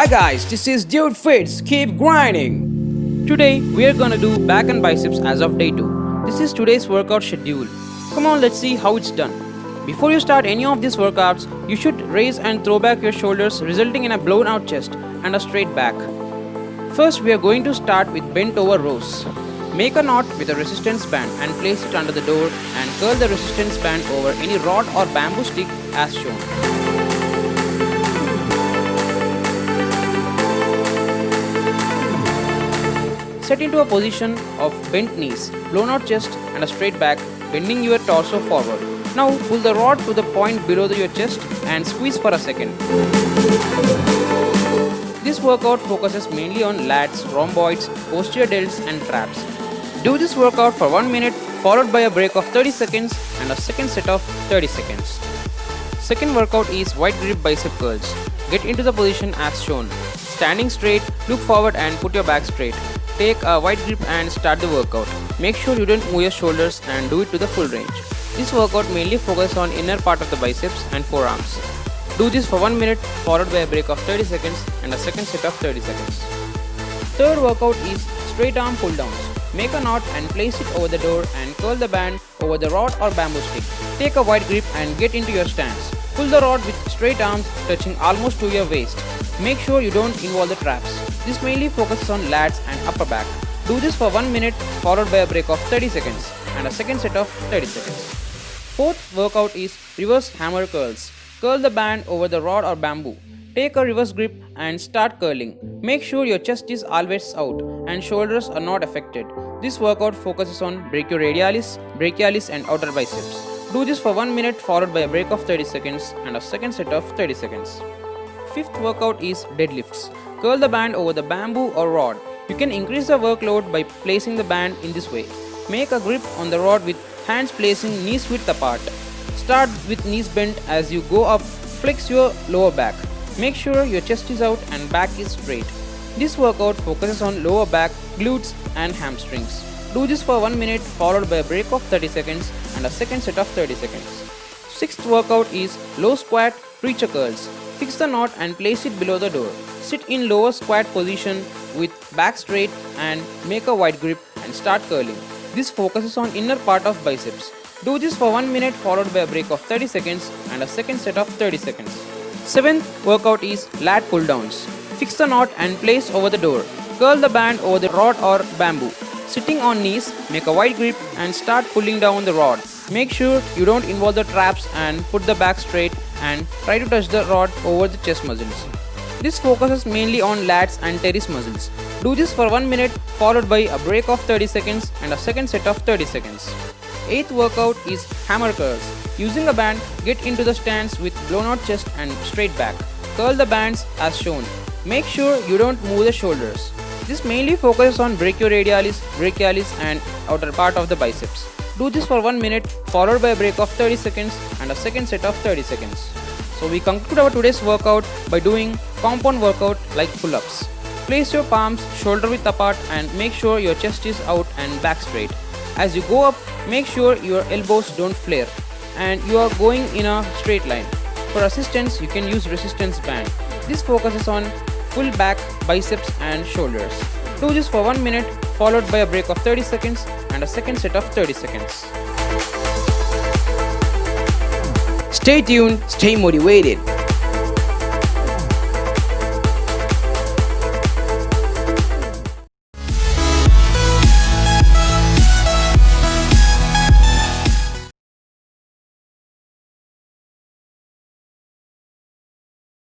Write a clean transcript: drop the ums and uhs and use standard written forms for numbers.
Hi guys, this is Dude Fits. Keep grinding. Today we are gonna do back and biceps as of day 2. This is today's workout schedule. Come on, let's see how it's done. Before you start any of these workouts, you should raise and throw back your shoulders, resulting in a blown out chest and a straight back. First, we are going to start with bent over rows. Make a knot with a resistance band and place it under the door and curl the resistance band over any rod or bamboo stick as shown. Set into a position of bent knees, blown out chest and a straight back, bending your torso forward. Now pull the rod to the point below your chest and squeeze for a second. This workout focuses mainly on lats, rhomboids, posterior delts and traps. Do this workout for 1 minute followed by a break of 30 seconds and a second set of 30 seconds. Second workout is wide grip bicep curls. Get into the position as shown. Standing straight, look forward and put your back straight. Take a wide grip and start the workout. Make sure you don't move your shoulders and do it to the full range. This workout mainly focuses on inner part of the biceps and forearms. Do this for 1 minute followed by a break of 30 seconds and a second set of 30 seconds. Third workout is straight arm pull downs. Make a knot and place it over the door and curl the band over the rod or bamboo stick. Take a wide grip and get into your stance. Pull the rod with straight arms touching almost to your waist. Make sure you don't involve the traps. This mainly focuses on lats and upper back. Do this for 1 minute followed by a break of 30 seconds and a second set of 30 seconds. Fourth workout is reverse hammer curls. Curl the band over the rod or bamboo. Take a reverse grip and start curling. Make sure your chest is always out and shoulders are not affected. This workout focuses on brachioradialis, brachialis and outer biceps. Do this for 1 minute followed by a break of 30 seconds and a second set of 30 seconds. Fifth workout is deadlifts. Curl the band over the bamboo or rod. You can increase the workload by placing the band in this way. Make a grip on the rod with hands placing knees width apart. Start with knees bent as you go up. Flex your lower back. Make sure your chest is out and back is straight. This workout focuses on lower back, glutes and hamstrings. Do this for 1 minute followed by a break of 30 seconds and a second set of 30 seconds. Sixth workout is low squat preacher curls. Fix the knot and place it below the door. Sit in lower squat position with back straight and make a wide grip and start curling. This focuses on inner part of biceps. Do this for 1 minute followed by a break of 30 seconds and a second set of 30 seconds. Seventh workout is lat pull downs. Fix the knot and place over the door. Curl the band over the rod or bamboo. Sitting on knees, make a wide grip and start pulling down the rod. Make sure you don't involve the traps and put the back straight and try to touch the rod over the chest muscles. This focuses mainly on lats and teres muscles. Do this for 1 minute followed by a break of 30 seconds and a second set of 30 seconds. Eighth workout is hammer curls. Using a band, get into the stance with blown out chest and straight back. Curl the bands as shown. Make sure you don't move the shoulders. This mainly focuses on brachioradialis, brachialis and outer part of the biceps. Do this for 1 minute followed by a break of 30 seconds and a second set of 30 seconds. So we conclude our today's workout by doing compound workout like pull-ups. Place your palms shoulder width apart and make sure your chest is out and back straight. As you go up, make sure your elbows don't flare and you are going in a straight line. For assistance, you can use resistance band. This focuses on full back, biceps and shoulders. Do this for 1 minute followed by a break of 30 seconds and a second set of 30 seconds. Stay tuned, stay motivated.